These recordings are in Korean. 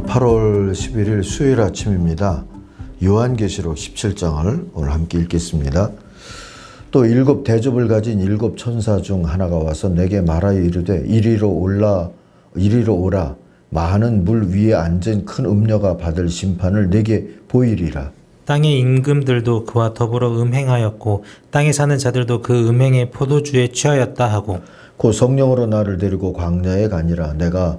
8월 11일 수요일 아침입니다. 요한계시록 17장을 오늘 함께 읽겠습니다. 또 일곱 대접을 가진 일곱 천사 중 하나가 와서 내게 말하여 이르되 이리로 오라. 많은 물 위에 앉은 큰 음녀가 받을 심판을 내게 보이리라. 땅의 임금들도 그와 더불어 음행하였고 땅에 사는 자들도 그 음행의 포도주에 취하였다 하고 곧 성령으로 나를 데리고 광야에 가니라. 내가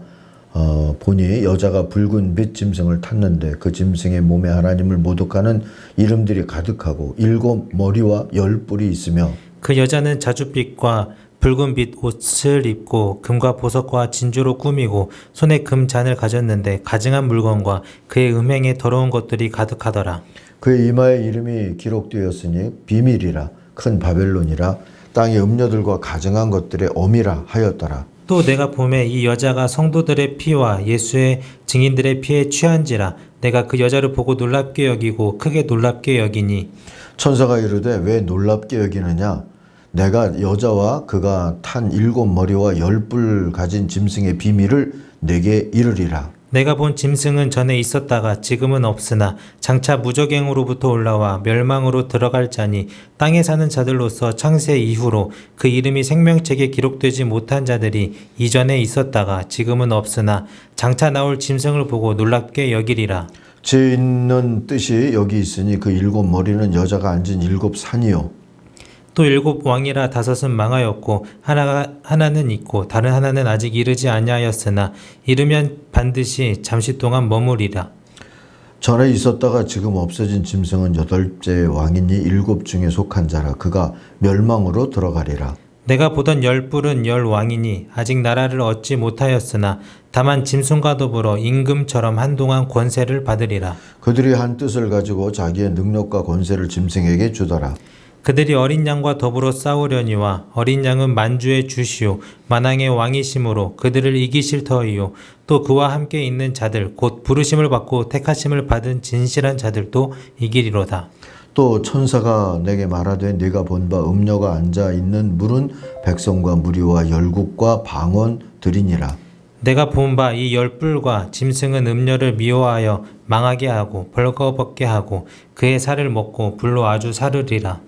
보니 여자가 붉은 빛 짐승을 탔는데 그 짐승의 몸에 하나님을 모독하는 이름들이 가득하고 일곱 머리와 열 뿔이 있으며 그 여자는 자줏빛과 붉은빛 옷을 입고 금과 보석과 진주로 꾸미고 손에 금잔을 가졌는데 가증한 물건과 그의 음행에 더러운 것들이 가득하더라. 그의 이마에 이름이 기록되었으니 비밀이라 큰 바벨론이라 땅의 음녀들과 가증한 것들의 어미라 하였더라. 또 내가 보매 이 여자가 성도들의 피와 예수의 증인들의 피에 취한지라. 내가 그 여자를 보고 놀랍게 여기고 크게 놀랍게 여기니 천사가 이르되 왜 놀랍게 여기느냐? 내가 여자와 그가 탄 일곱 머리와 열 뿔 가진 짐승의 비밀을 내게 이르리라. 내가 본 짐승은 전에 있었다가 지금은 없으나 장차 무저갱으로부터 올라와 멸망으로 들어갈 자니 땅에 사는 자들로서 창세 이후로 그 이름이 생명책에 기록되지 못한 자들이 이전에 있었다가 지금은 없으나 장차 나올 짐승을 보고 놀랍게 여기리라. 제 있는 뜻이 여기 있으니 그 일곱 머리는 여자가 앉은 일곱 산이요. 또 일곱 왕이라 다섯은 망하였고 하나는 있고 다른 하나는 아직 이르지 아니하였으나 이르면 반드시 잠시 동안 머무리라. 전에 있었다가 지금 없어진 짐승은 여덟째 왕이니 일곱 중에 속한 자라. 그가 멸망으로 들어가리라. 내가 보던 열 뿔은 열 왕이니 아직 나라를 얻지 못하였으나 다만 짐승과 더불어 임금처럼 한동안 권세를 받으리라. 그들이 한 뜻을 가지고 자기의 능력과 권세를 짐승에게 주더라. 그들이 어린 양과 더불어 싸우려니와 어린 양은 만주의 주시오 만왕의 왕이심으로 그들을 이기실 터이요 또 그와 함께 있는 자들 곧 부르심을 받고 택하심을 받은 진실한 자들도 이기리로다. 또 천사가 내게 말하되 네가 본 바 음녀가 앉아 있는 물은 백성과 무리와 열국과 방언들이니라. 내가 본 바 이 열 뿔과 짐승은 음녀를 미워하여 망하게 하고 벌거벗게 하고 그의 살을 먹고 불로 아주 사르리라.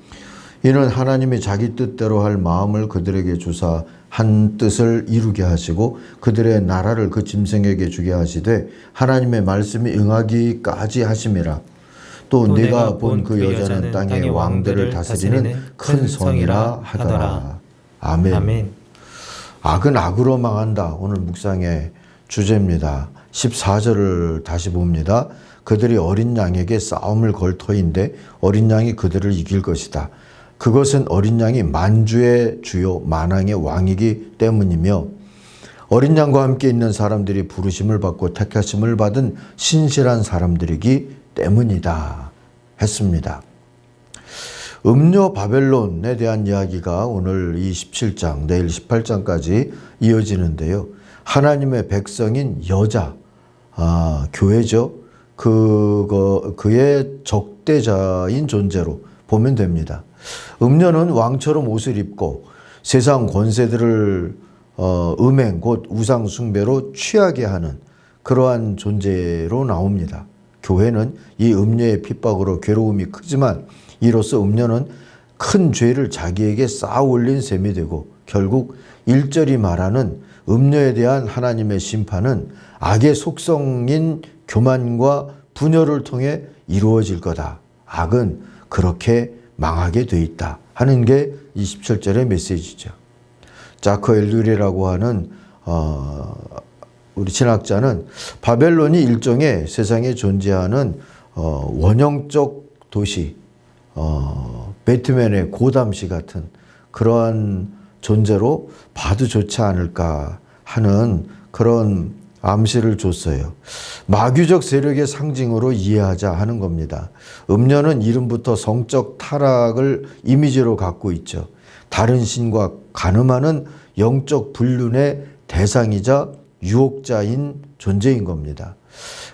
이는 하나님이 자기 뜻대로 할 마음을 그들에게 주사 한 뜻을 이루게 하시고 그들의 나라를 그 짐승에게 주게 하시되 하나님의 말씀이 응하기까지 하심이라. 또 네가 본 그 여자는 땅의 왕들을 다스리는 큰 성이라 하더라. 아멘. 아멘. 악은 악으로 망한다. 오늘 묵상의 주제입니다. 14절을 다시 봅니다. 그들이 어린 양에게 싸움을 걸 터인데 어린 양이 그들을 이길 것이다. 그것은 어린 양이 만주의 주요 만왕의 왕이기 때문이며 어린 양과 함께 있는 사람들이 부르심을 받고 택하심을 받은 신실한 사람들이기 때문이다 했습니다. 음녀 바벨론에 대한 이야기가 오늘 이 17장 내일 18장까지 이어지는데요. 하나님의 백성인 여자, 교회죠. 그의 적대자인 존재로 보면 됩니다. 음녀는 왕처럼 옷을 입고 세상 권세들을 음행 곧 우상 숭배로 취하게 하는 그러한 존재로 나옵니다. 교회는 이 음녀의 핍박으로 괴로움이 크지만 이로써 음녀는 큰 죄를 자기에게 쌓아 올린 셈이 되고 결국 1절이 말하는 음녀에 대한 하나님의 심판은 악의 속성인 교만과 분열을 통해 이루어질 거다. 악은 그렇게 망하게 돼 있다 하는 게 27절의 메시지죠. 자크 엘룰이라고 하는 우리 신학자는 바벨론이 일종의 세상에 존재하는 원형적 도시, 배트맨의 고담시 같은 그러한 존재로 봐도 좋지 않을까 하는 그런 암시를 줬어요. 마귀적 세력의 상징으로 이해하자 하는 겁니다. 음녀는 이름부터 성적 타락을 이미지로 갖고 있죠. 다른 신과 가늠하는 영적 불륜의 대상이자 유혹자인 존재인 겁니다.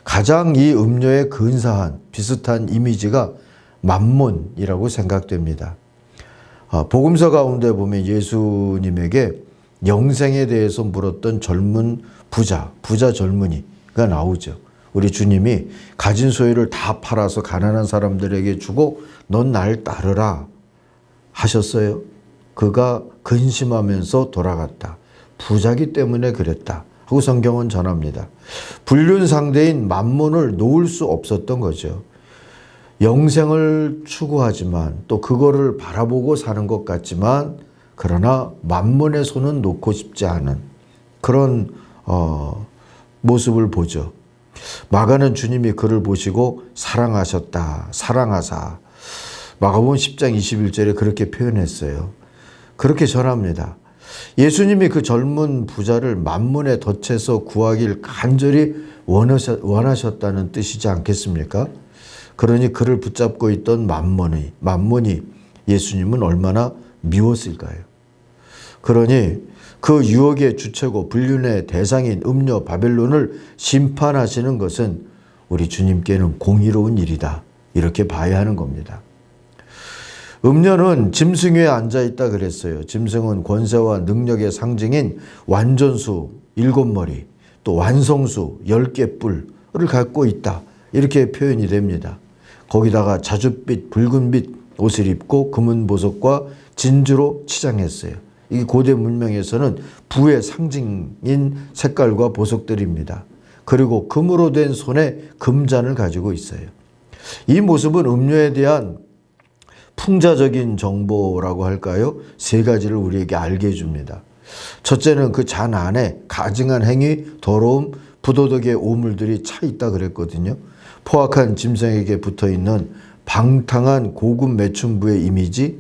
가장 이 음녀의 근사한 비슷한 이미지가 맘몬이라고 생각됩니다. 복음서 가운데 보면 예수님에게 영생에 대해서 물었던 젊은 부자 젊은이가 나오죠. 우리 주님이 가진 소유를 다 팔아서 가난한 사람들에게 주고 넌 날 따르라 하셨어요. 그가 근심하면서 돌아갔다. 부자기 때문에 그랬다 하고 성경은 전합니다. 불륜 상대인 만몬을 놓을 수 없었던 거죠. 영생을 추구하지만 또 그거를 바라보고 사는 것 같지만 그러나 만몬의 손은 놓고 싶지 않은 그런 모습을 보죠. 마가는 주님이 그를 보시고 사랑하셨다. 사랑하사. 마가복음 10장 21절에 그렇게 표현했어요. 그렇게 전합니다. 예수님이 그 젊은 부자를 만문에 덫에서 구하길 간절히 원하셨다는 뜻이지 않겠습니까? 그러니 그를 붙잡고 있던 만몬이 예수님은 얼마나 미웠을까요? 그러니 그 유혹의 주체고 불륜의 대상인 음녀 바벨론을 심판하시는 것은 우리 주님께는 공의로운 일이다. 이렇게 봐야 하는 겁니다. 음녀는 짐승 위에 앉아있다 그랬어요. 짐승은 권세와 능력의 상징인 완전수 7머리, 또 완성수 10개 뿔을 갖고 있다. 이렇게 표현이 됩니다. 거기다가 자줏빛, 붉은빛 옷을 입고 금은 보석과 진주로 치장했어요. 이 고대 문명에서는 부의 상징인 색깔과 보석들입니다. 그리고 금으로 된 손에 금잔을 가지고 있어요. 이 모습은 음녀에 대한 풍자적인 정보라고 할까요? 3가지를 우리에게 알게 해줍니다. 첫째는 그 잔 안에 가증한 행위, 더러움, 부도덕의 오물들이 차 있다 그랬거든요. 포악한 짐승에게 붙어있는 방탕한 고급 매춘부의 이미지,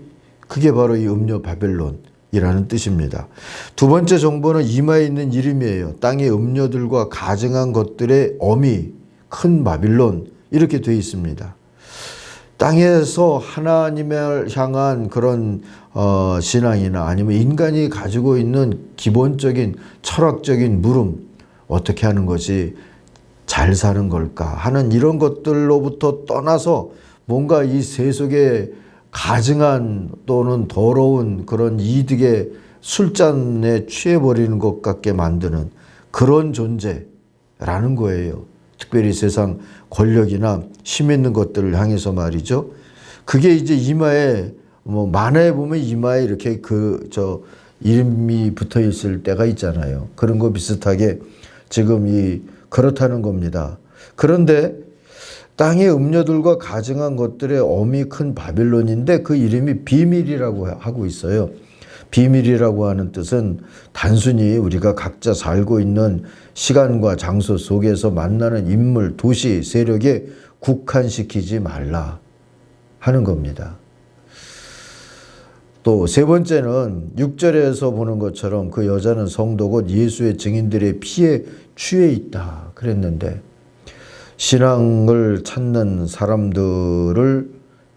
그게 바로 이 음녀 바벨론이라는 뜻입니다. 두 번째 정보는 이마에 있는 이름이에요. 땅의 음녀들과 가증한 것들의 어미, 큰 바빌론 이렇게 되어 있습니다. 땅에서 하나님을 향한 그런 신앙이나 아니면 인간이 가지고 있는 기본적인 철학적인 물음, 어떻게 하는 것이 잘 사는 걸까 하는 이런 것들로부터 떠나서 뭔가 이 세속에 가증한 또는 더러운 그런 이득의 술잔에 취해버리는 것 같게 만드는 그런 존재라는 거예요. 특별히 세상 권력이나 힘 있는 것들을 향해서 말이죠. 그게 이제 이마에 만화에 보면 이마에 이렇게 이름이 붙어 있을 때가 있잖아요. 그런 거 비슷하게 지금 그렇다는 겁니다. 그런데 땅의 음녀들과 가증한 것들의 엄이 큰 바빌론인데 그 이름이 비밀이라고 하고 있어요. 비밀이라고 하는 뜻은 단순히 우리가 각자 살고 있는 시간과 장소 속에서 만나는 인물, 도시, 세력에 국한시키지 말라 하는 겁니다. 또 세 번째는 6절에서 보는 것처럼 그 여자는 성도 곧 예수의 증인들의 피에 취해 있다 그랬는데 신앙을 찾는 사람들을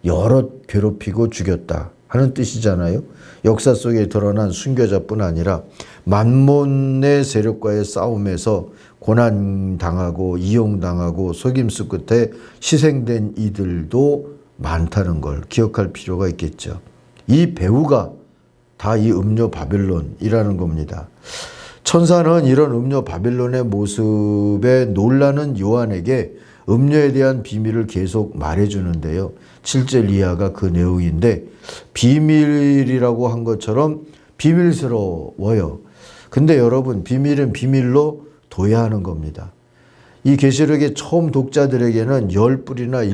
여럿 괴롭히고 죽였다 하는 뜻이잖아요. 역사 속에 드러난 순교자뿐 아니라 만몬의 세력과의 싸움에서 고난당하고 이용당하고 속임수 끝에 희생된 이들도 많다는 걸 기억할 필요가 있겠죠. 이 배우가 다 이 음녀 바벨론이라는 겁니다. 천사는 이런 음녀 바벨론의 모습에 놀라는 요한에게 음녀에 대한 비밀을 계속 말해주는데요. 7절 이하가 그 내용인데 비밀이라고 한 것처럼 비밀스러워요. 근데 여러분 비밀은 비밀로 둬야 하는 겁니다. 이 계시록의 처음 독자들에게는 10뿔이나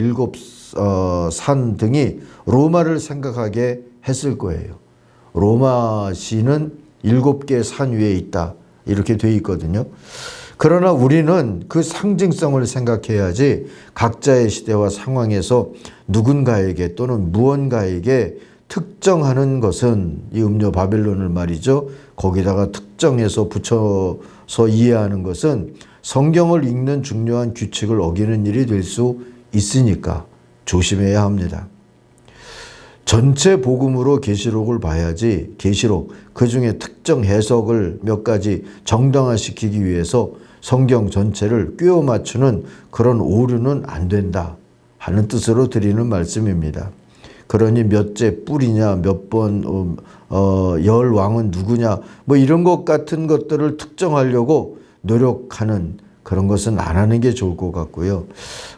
7산 등이 로마를 생각하게 했을 거예요. 로마시는 7개 산 위에 있다 이렇게 돼 있거든요. 그러나 우리는 그 상징성을 생각해야지 각자의 시대와 상황에서 누군가에게 또는 무언가에게 특정하는 것은 이 음녀 바벨론을 말이죠. 거기다가 특정해서 붙여서 이해하는 것은 성경을 읽는 중요한 규칙을 어기는 일이 될 수 있으니까 조심해야 합니다. 전체 복음으로 계시록을 봐야지 계시록 그중에 특정 해석을 몇 가지 정당화시키기 위해서 성경 전체를 꿰어 맞추는 그런 오류는 안 된다 하는 뜻으로 드리는 말씀입니다. 그러니 몇째 뿔이냐 몇 번 열왕은 누구냐 뭐 이런 것 같은 것들을 특정하려고 노력하는 그런 것은 안 하는 게 좋을 것 같고요.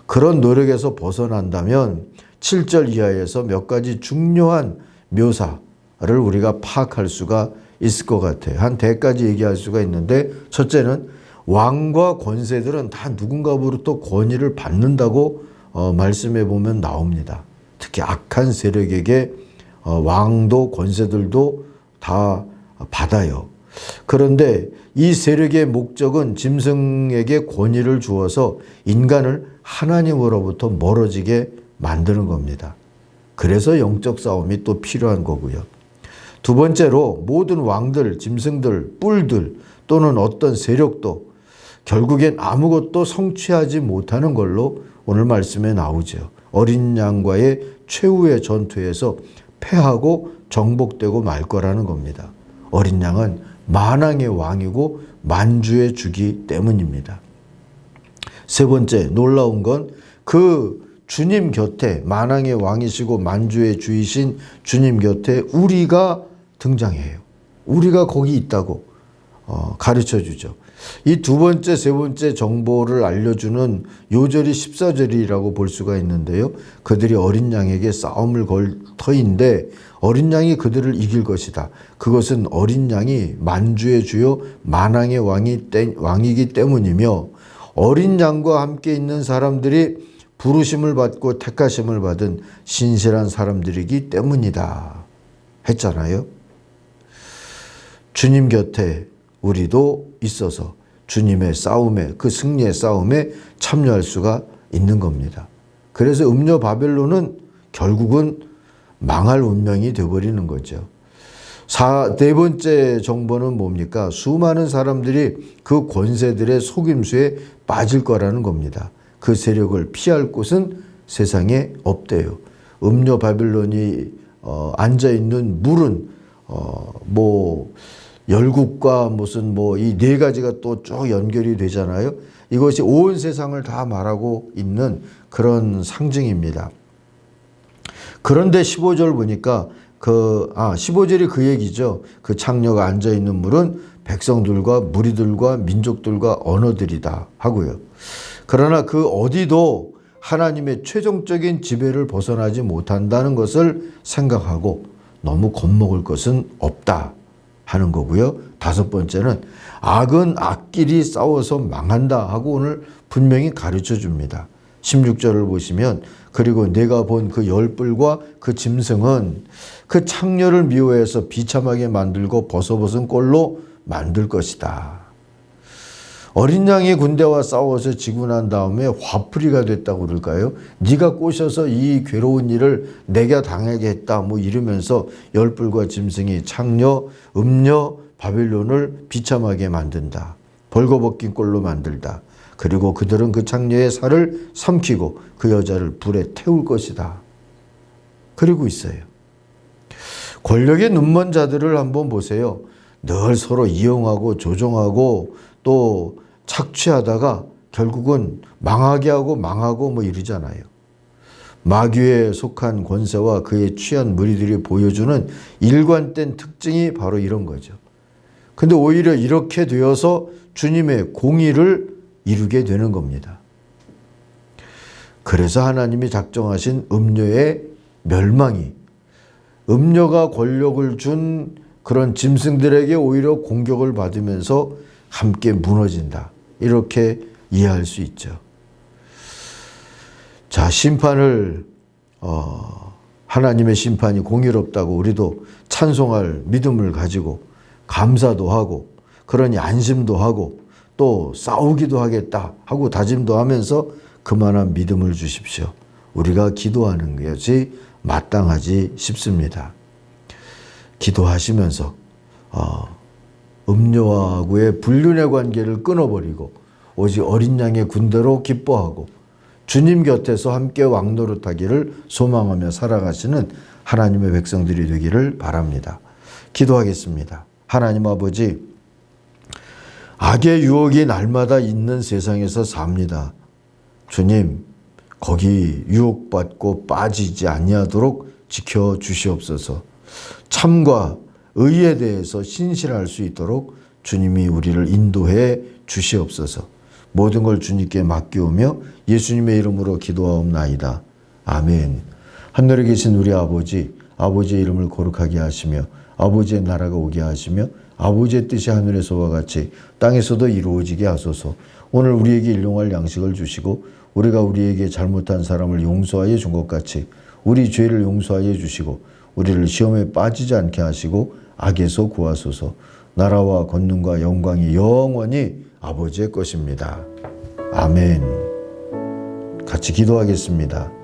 그런 노력에서 벗어난다면 7절 이하에서 몇 가지 중요한 묘사를 우리가 파악할 수가 있을 것 같아요. 한 100가지 얘기할 수가 있는데, 첫째는 왕과 권세들은 다 누군가로부터 권위를 받는다고 말씀해 보면 나옵니다. 특히 악한 세력에게 왕도 권세들도 다 받아요. 그런데 이 세력의 목적은 짐승에게 권위를 주어서 인간을 하나님으로부터 멀어지게 만드는 겁니다. 그래서 영적 싸움이 또 필요한 거고요. 두 번째로 모든 왕들, 짐승들, 뿔들 또는 어떤 세력도 결국엔 아무것도 성취하지 못하는 걸로 오늘 말씀에 나오죠. 어린 양과의 최후의 전투에서 패하고 정복되고 말 거라는 겁니다. 어린 양은 만왕의 왕이고 만주의 주기 때문입니다. 세 번째, 놀라운 건 그 주님 곁에, 만왕의 왕이시고 만주의 주이신 주님 곁에 우리가 등장해요. 우리가 거기 있다고 가르쳐 주죠. 이 두 번째, 세 번째 정보를 알려주는 요절이 14절이라고 볼 수가 있는데요. 그들이 어린 양에게 싸움을 걸 터인데 어린 양이 그들을 이길 것이다. 그것은 어린 양이 만주의 주요 만왕의 왕이기 때문이며, 어린 양과 함께 있는 사람들이 부르심을 받고 택하심을 받은 신실한 사람들이기 때문이다 했잖아요. 주님 곁에 우리도 있어서 주님의 싸움에, 그 승리의 싸움에 참여할 수가 있는 겁니다. 그래서 음녀 바벨론은 결국은 망할 운명이 되어버리는 거죠. 네 번째 정보는 뭡니까? 수많은 사람들이 그 권세들의 속임수에 빠질 거라는 겁니다. 그 세력을 피할 곳은 세상에 없대요. 음녀 바벨론이 앉아있는 물은 열국과 무슨 이 네 가지가 또 쭉 연결이 되잖아요. 이것이 온 세상을 다 말하고 있는 그런 상징입니다. 그런데 15절 보니까 15절이 그 얘기죠. 그 창녀가 앉아있는 물은 백성들과 무리들과 민족들과 언어들이다 하고요. 그러나 그 어디도 하나님의 최종적인 지배를 벗어나지 못한다는 것을 생각하고 너무 겁먹을 것은 없다 하는 거고요. 다섯 번째는 악은 악끼리 싸워서 망한다 하고 오늘 분명히 가르쳐 줍니다. 16절을 보시면, 그리고 내가 본 그 열뿔과 그 짐승은 그 창녀를 미워해서 비참하게 만들고 버서벗은 꼴로 만들 것이다. 어린 양이 군대와 싸워서 지고 난 다음에 화풀이가 됐다고 그럴까요? 네가 꼬셔서 이 괴로운 일을 내가 당하게 했다 이러면서 열불과 짐승이 창녀, 음녀, 바벨론을 비참하게 만든다. 벌거벗긴 꼴로 만들다. 그리고 그들은 그 창녀의 살을 삼키고 그 여자를 불에 태울 것이다. 그리고 있어요. 권력의 눈먼 자들을 한번 보세요. 늘 서로 이용하고 조종하고 또 착취하다가 결국은 망하게 하고 망하고 이러잖아요. 마귀에 속한 권세와 그에 취한 무리들이 보여주는 일관된 특징이 바로 이런 거죠. 근데 오히려 이렇게 되어서 주님의 공의를 이루게 되는 겁니다. 그래서 하나님이 작정하신 음녀의 멸망이, 음녀가 권력을 준 그런 짐승들에게 오히려 공격을 받으면서 함께 무너진다. 이렇게 이해할 수 있죠. 자, 심판을 하나님의 심판이 공의롭다고 우리도 찬송할 믿음을 가지고 감사도 하고, 그러니 안심도 하고 또 싸우기도 하겠다 하고 다짐도 하면서 그만한 믿음을 주십시오. 우리가 기도하는 것이 마땅하지 싶습니다. 기도하시면서 음녀하고의 불륜의 관계를 끊어버리고 오직 어린 양의 군대로 기뻐하고 주님 곁에서 함께 왕노릇하기를 소망하며 살아가시는 하나님의 백성들이 되기를 바랍니다. 기도하겠습니다. 하나님 아버지, 악의 유혹이 날마다 있는 세상에서 삽니다. 주님, 거기 유혹받고 빠지지 아니하도록 지켜주시옵소서. 참과 의에 대해서 신실할 수 있도록 주님이 우리를 인도해 주시옵소서. 모든 걸 주님께 맡기오며 예수님의 이름으로 기도하옵나이다. 아멘. 하늘에 계신 우리 아버지, 아버지의 이름을 거룩하게 하시며 아버지의 나라가 오게 하시며 아버지의 뜻이 하늘에서와 같이 땅에서도 이루어지게 하소서. 오늘 우리에게 일용할 양식을 주시고 우리가 우리에게 잘못한 사람을 용서하여 준 것 같이 우리 죄를 용서하여 주시고 우리를 시험에 빠지지 않게 하시고 악에서 구하소서. 나라와 권능과 영광이 영원히 아버지의 것입니다. 아멘. 같이 기도하겠습니다.